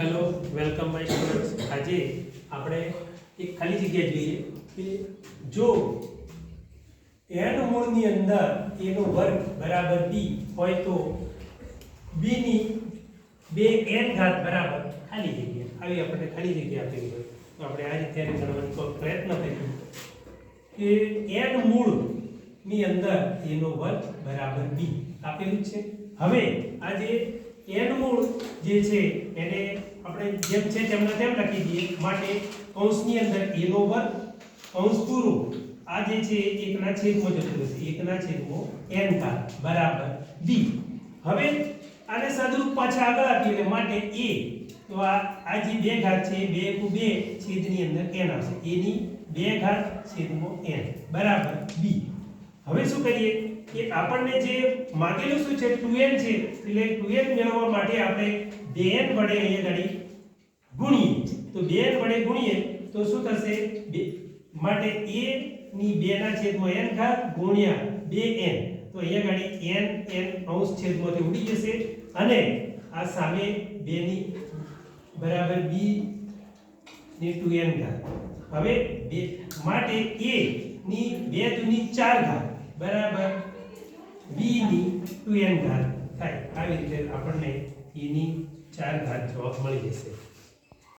Hello welcome my students. આજે આપણે એક ખાલી જગ્યા જોઈએ કે જો n મૂળની અંદર a નો વર્ગ બરાબર b હોય તો b ની 2n ઘાત બરાબર ખાલી જગ્યા આવી આપણે ખાલી જગ્યા આપેલી હોય તો આપણે આ રીતે ગણવાનો પ્રયત્ન કરીએ કે n મૂળની અંદર a નો વર્ગ બરાબર b આપેલું છે। હવે આ જે n મૂળ જે છે એને આપણે જેમ છે તેમ લખી દઈએ માટે કૌંસની અંદર a નો વર્ગ કૌંસ પૂરો આ જે છે 1 ના છેદમાં જતું રહેશે 1 ના છેદમાં n ઘાત બરાબર b। હવે આને સદરૂપ પાછા આગળ આપીએ એટલે માટે a તો આ જે 2 ઘાત છે 2 * 2 છેદની અંદર n આવશે a ની 2 ઘાત છેદમાં n બરાબર b। હવે શું કરીએ કે આપણને જે માંગેલું શું છે 2n છે એટલે 2n મેળવવા માટે આપણે 2n વડે અહીંયા ગાડી ગુણીએ તો 2n વડે ગુણીએ તો શું થશે માટે a ની 2 ના છેદમાં n ઘાત ગુણ્યા 2n તો અહીંયા ગાડી n અંશ છેદમાંથી ઉડી જશે અને આ સામે 2 ની બરાબર b ની 2n ઘાત। હવે માટે a ની 2 દુની 4 ઘાત બરાબર b ની 2n ઘાત થાય। આવી રીતે આપણને e ની 4 ઘાત જવાબ મળી જશે।